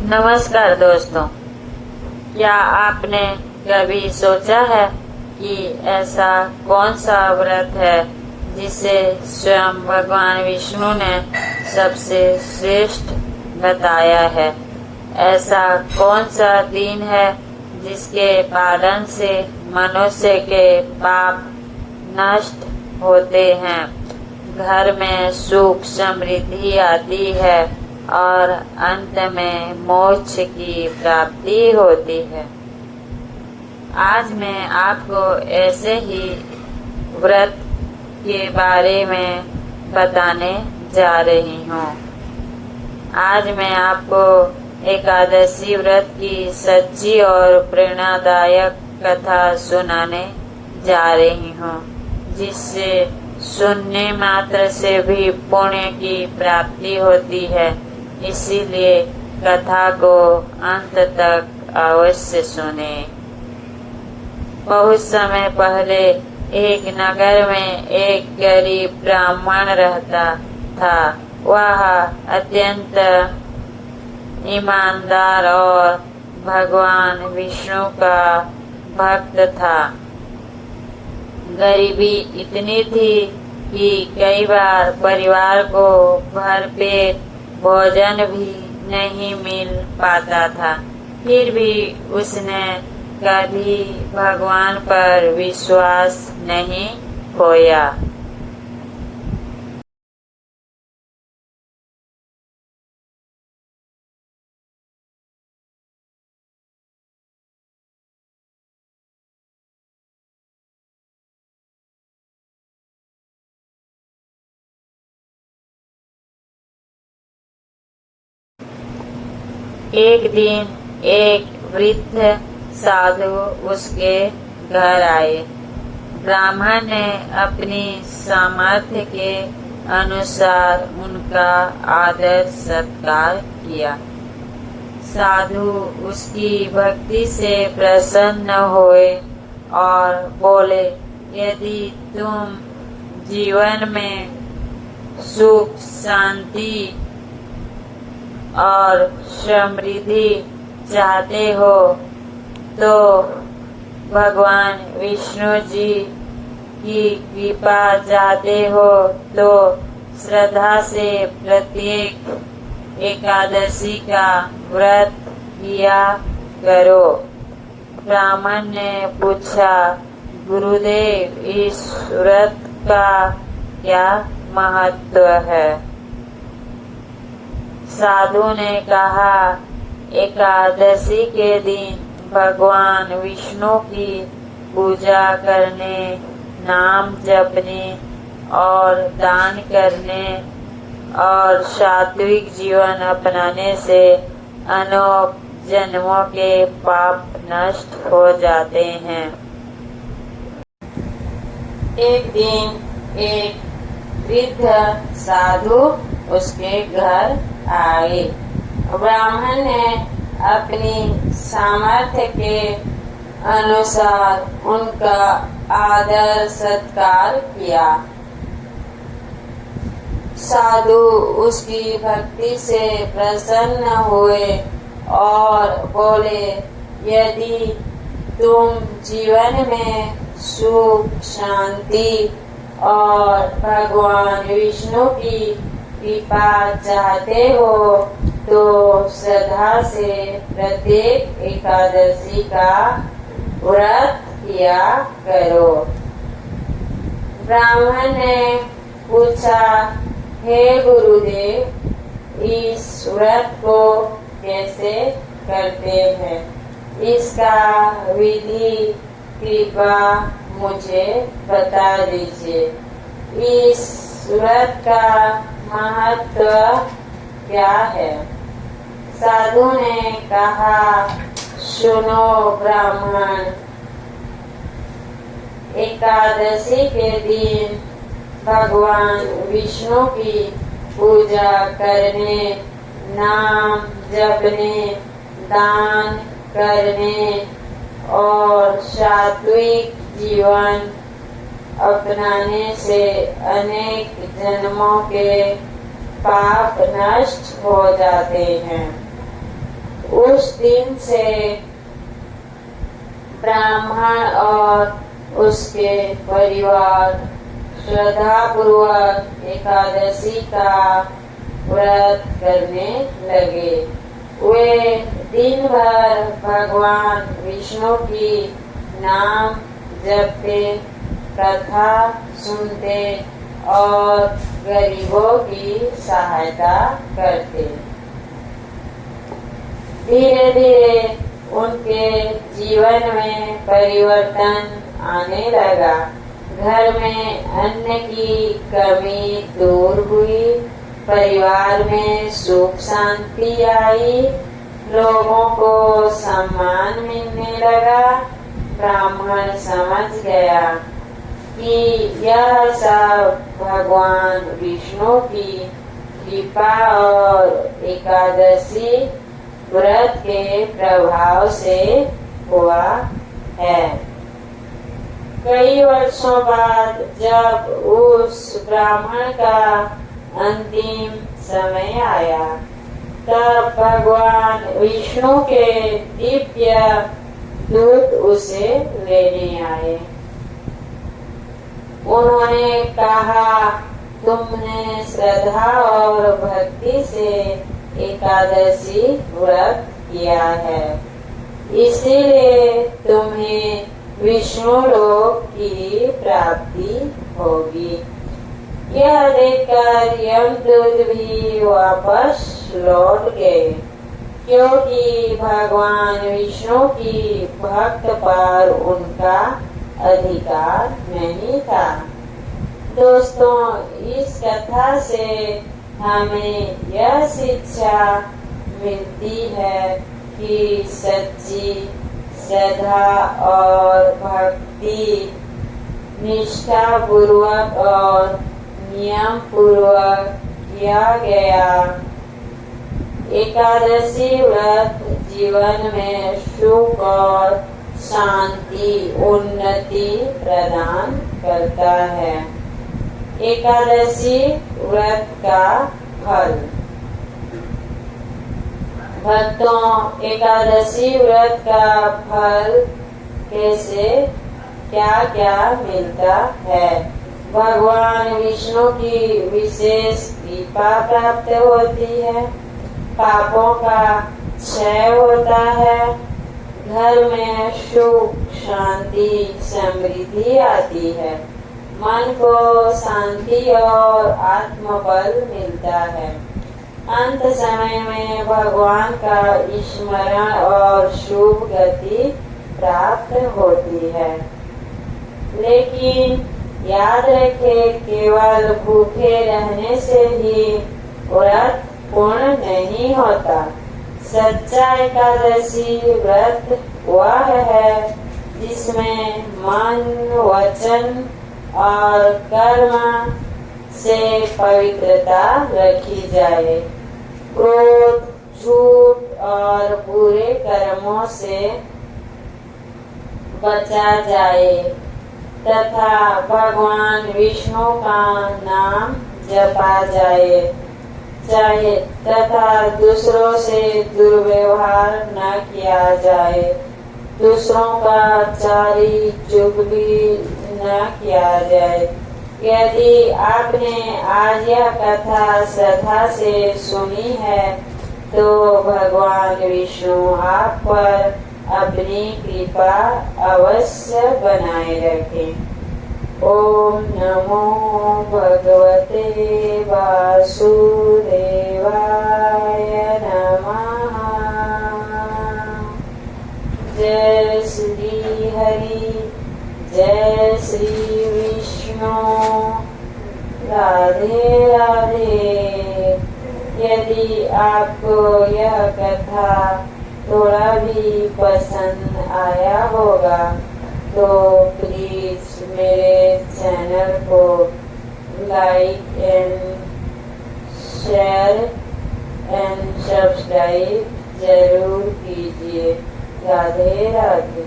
नमस्कार दोस्तों, क्या आपने कभी सोचा है कि ऐसा कौन सा व्रत है जिसे स्वयं भगवान विष्णु ने सबसे श्रेष्ठ बताया है? ऐसा कौन सा दिन है जिसके पालन से मनुष्य के पाप नष्ट होते हैं, घर में सुख समृद्धि आती है और अंत में मोक्ष की प्राप्ति होती है। आज मैं आपको ऐसे ही व्रत के बारे में बताने जा रही हूँ। आज मैं आपको एकादशी व्रत की सच्ची और प्रेरणादायक कथा सुनाने जा रही हूँ, जिससे सुनने मात्र से भी पुण्य की प्राप्ति होती है। इसीलिए कथा को अंत तक अवश्य सुने। बहुत समय पहले एक नगर में एक गरीब ब्राह्मण रहता था। वह अत्यंत ईमानदार और भगवान विष्णु का भक्त था। गरीबी इतनी थी कि कई बार परिवार को भरपेट भोजन भी नहीं मिल पाता था। फिर भी उसने कभी भगवान पर विश्वास नहीं खोया। एक दिन एक वृद्ध साधु उसके घर आए। ब्राह्मण ने अपनी सामर्थ्य के अनुसार उनका आदर सत्कार किया। साधु उसकी भक्ति से प्रसन्न हुए और बोले, यदि तुम जीवन में सुख शांति और समृद्धि चाहते हो तो भगवान विष्णु जी की कृपा चाहते हो तो श्रद्धा से प्रत्येक एकादशी का व्रत किया करो। ब्राह्मण ने पूछा, गुरुदेव, इस व्रत का क्या महत्व है? साधु ने कहा, एकादशी के दिन भगवान विष्णु की पूजा करने, नाम जपने और दान करने और सात्विक जीवन अपनाने से अनेक जन्मों के पाप नष्ट हो जाते हैं। एक दिन एक वृद्ध साधु उसके घर आए। ब्राह्मण ने अपनी सामर्थ्य के अनुसार उनका आदर सत्कार किया। साधु उसकी भक्ति से प्रसन्न हुए और बोले, यदि तुम जीवन में सुख शांति और भगवान विष्णु की कृपा चाहते हो तो श्रद्धा से प्रत्येक एकादशी का व्रत किया करो। ब्राह्मण ने पूछा, हे गुरुदेव, इस व्रत को कैसे करते हैं? इसका विधि कृपा मुझे बता दीजिए। इस व्रत का महत्व क्या है? साधु ने कहा, सुनो ब्राह्मण, एकादशी के दिन भगवान विष्णु की पूजा करने, नाम जपने, दान करने और सात्विक जीवन अपनाने से अनेक जन्मों के पाप नष्ट हो जाते हैं। उस दिन से ब्राह्मण और उसके परिवार श्रद्धा पूर्वक एकादशी का व्रत करने लगे। वे दिन भर भगवान विष्णु की नाम जपते, कथा सुनते और गरीबों की सहायता करते। धीरे धीरे उनके जीवन में परिवर्तन आने लगा। घर में अन्न की कमी दूर हुई, परिवार में सुख शांति आई, लोगों को सम्मान मिलने लगा। ब्राह्मण समझ गया कि यह सब भगवान विष्णु की कृपा और एकादशी व्रत के प्रभाव से हुआ है। कई वर्षों बाद जब उस ब्राह्मण का अंतिम समय आया, तब भगवान विष्णु के दिव्य दूत उसे लेने आए। उन्होंने कहा, तुमने श्रद्धा और भक्ति से एकादशी व्रत किया है, इसीलिए तुम्हें विष्णु लोक की प्राप्ति होगी। यह देखकर यमदूत भी वापस लौट गए, क्योंकि भगवान विष्णु की भक्त पर उनका अधिकार नहीं था। दोस्तों, इस कथा से हमें यह शिक्षा मिलती है कि सच्ची श्रद्धा और भक्ति निष्ठा पूर्वक और नियम पूर्वक किया गया एकादशी व्रत जीवन में सुख और शांति, उन्नति प्रदान करता है। एकादशी व्रत का फल। भक्तों, एकादशी व्रत का फल कैसे क्या क्या मिलता है? भगवान विष्णु की विशेष कृपा प्राप्त होती है, पापों का क्षय होता है, घर में सुख शांति समृद्धि आती है, मन को शांति और आत्मबल मिलता है। अंत समय में भगवान का स्मरण और शुभ गति प्राप्त होती है। लेकिन याद रखें, केवल भूखे रहने से ही व्रत पूर्ण नहीं होता। सच्चा एकादशी व्रत वह है जिसमें मन, वचन और कर्म से पवित्रता रखी जाए, क्रोध, झूठ और बुरे कर्मों से बचा जाए तथा भगवान विष्णु का नाम जपा जाए तथा दूसरों से दुर्व्यवहार न किया जाए, दूसरों का चारी चुगली न किया जाए। यदि आपने आज यह कथा श्रद्धा से सुनी है तो भगवान विष्णु आप पर अपनी कृपा अवश्य बनाए रखें। ओम नमो भगवते वासुदेवाय नमः। जय श्री हरि, जय श्री विष्णु। राधे राधे। यदि आपको यह कथा थोड़ा भी पसंद आया होगा तो प्लीज मेरे चैनल को like and share and subscribe जरूर कीजिए। राधे राधे।